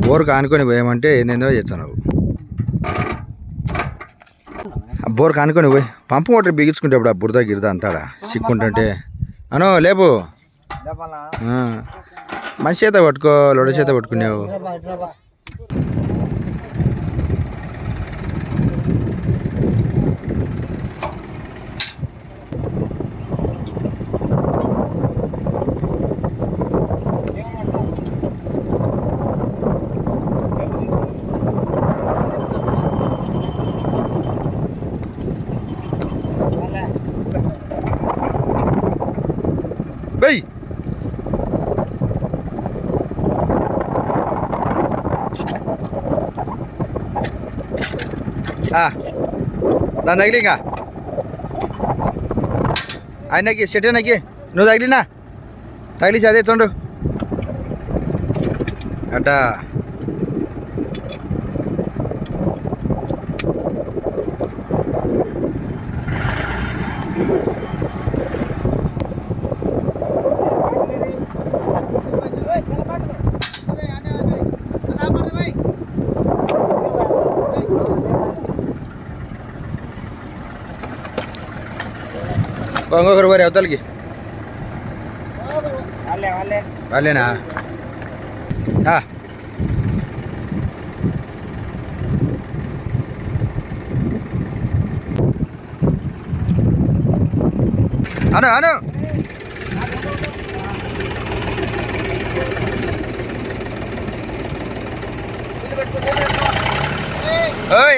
Bore కానుకొని పోయామంటే ఏందేందో చేస్తాను నువ్వు. Bore కానుకొని పోయి పంపు మోటార్ బిగించుకుంటే ఇప్పుడు ఆ బురద గిరద అంతాడా చిక్కుంటుంటే అను లేపు మంచి చేత పట్టుకో లొడ చేత పట్టుకున్నావు. బై దాని తగిలి ఇంకా ఆయనకి చెట్టేనకి నువ్వు తగిలినా తగిలి అదే చూడు అట్టా. ఇంకొకరు మరి అవతలకి వాళ్ళేనా అను అను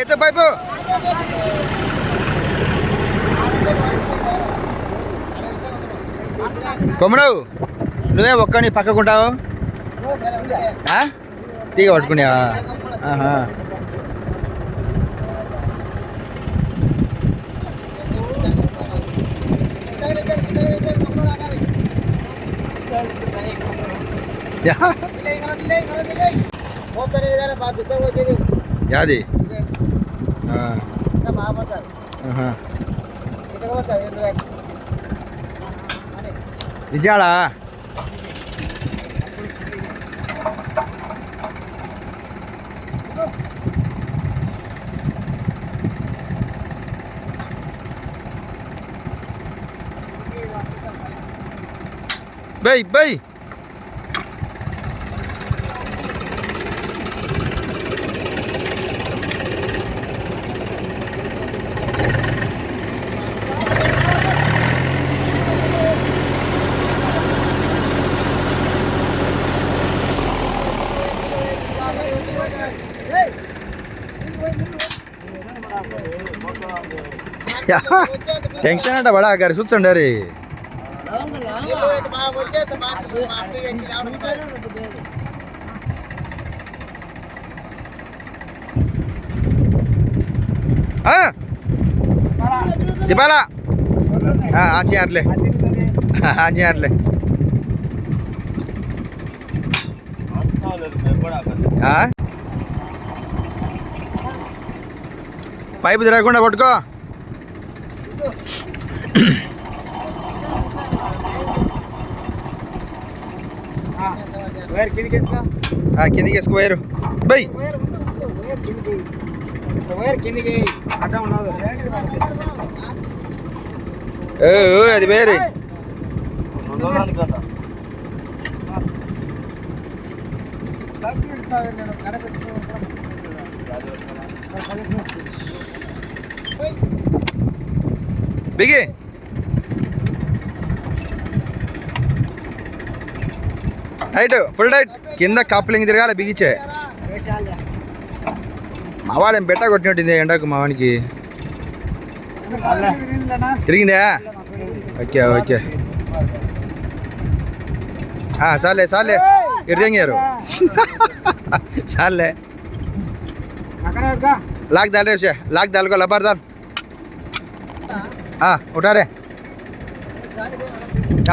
ఎత్త పైపు కొమ్మడవు నువ్వే ఒక్కని పక్కకుంటావు తీగ పట్టుకునేవా? యాది నిజాడా? బై బై టెన్షన్ అంట బడా గారి కూర్చోండి రే. దిపాలా చేయట్లే చేయట్లే పైపు తిరగకుండా పట్టుకో. కిందికి వేసుకోయారు బై అది వేరే బిగి టైట్ ఫుల్ టైట్ కింద కప్లింగ్ తిరగాలి బిగిచ్చే. మావాడేం బెట్ట కొట్టినట్టుంది ఎండకు మావానికి తిరిగిందా? ఓకే ఓకే చాలే చాలే ఇర్దేంగారు చాలే लाग डाल रे उसे लाग डाल को लबार डाल उठा रे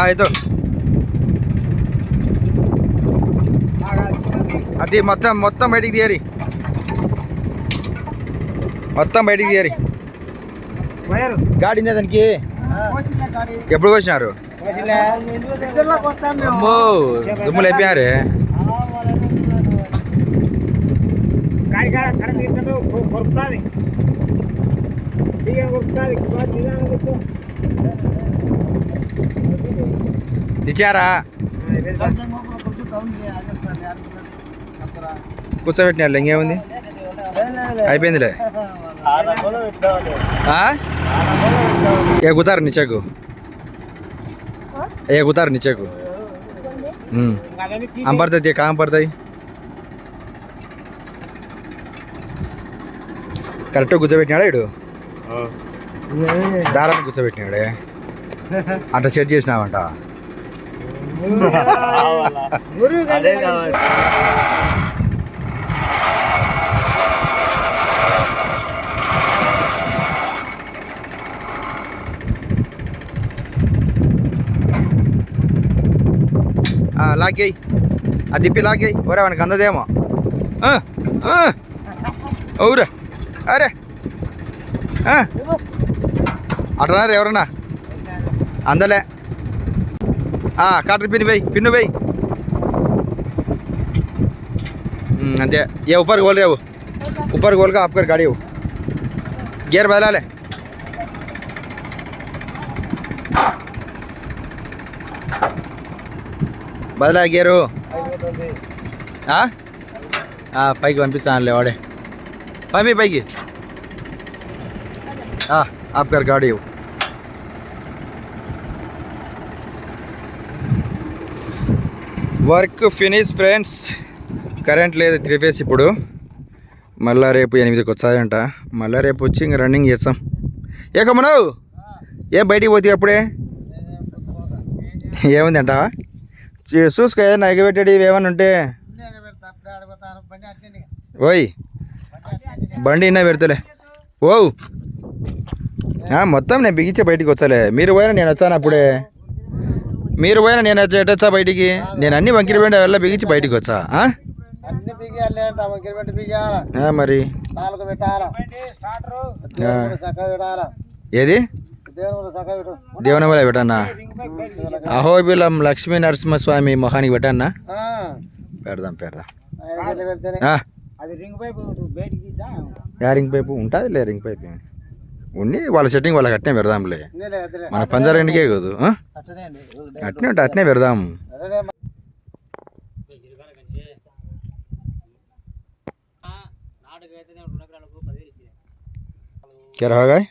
ये तो అది మొత్తం బయటికి తీయరి గాడి దానికి ఎప్పుడు కోసినారు? అమ్మో దుమ్ములు అయిపోయారే తెచ్చారా కూర్చోబెట్టినారు ఇంకేముంది అయిపోయిందిలే ఎగుతారు నిచ్చాకు ఎగుతారు నిచ్చాకు పడుతుంది కాం పడతాయి కరెక్ట్గా కూర్చోబెట్టినాడా ఇడు దారాన్ని కూర్చోబెట్టినాడే అట్లా సెట్ చేసినావంట లాగేయి అది తిప్పి లాగేయి ఒరే వానికి అందదేమో అవురా అరే అట్లన్నారు ఎవరన్నా అందలే కాటర్ పిన్ను వేయి అంతే ఏ ऊपर खोल रहे हो ऊपर खोल कर आपकर गाड़ी हो गियर बदला ले బదలా గేరు పైకి పంపిస్తానులే వాడే పైకి ఆప్కర్ గాడి వర్క్ ఫినిష్ ఫ్రెండ్స్ కరెంట్ లేదు 3 ఫేస్ ఇప్పుడు మళ్ళీ రేపు 8కి వచ్చాయంట మళ్ళీ రేపు వచ్చి ఇంక రన్నింగ్ చేస్తాం ఏకమ్మనవు ఏం బయటికి పోతే అప్పుడే ఏముంది అంట చూసుకో ఏదైనా ఎగబెట్టేది ఏమైనా ఉంటే ఓయ్ బండి ఇన్నా పెడతలే ఓ మొత్తం నేను బిగించే బయటికి వచ్చాలే మీరు పోయినా నేను వచ్చాను అప్పుడే మీరు పోయినా నేను ఎట్టొచ్చా బయటికి నేను అన్ని వంకిరి బండి వల్ల బిగించి బయటికి వచ్చా మరి ఏది దేవునమల పెట్టన్నా అహోబిలం లక్ష్మీ నరసింహస్వామి మొహానికి పెట్టన్నా పెడదాం రింగ్ పైపు ఉంటుంది లే రింగ్ పైపు ఉండి వాళ్ళ సెట్టింగ్ వాళ్ళకి అట్నే పెడదాంలే మన పంజారెండుకే కాదు అట్నే ఉంటుంది అట్నే పెడదాం क्या रहा गए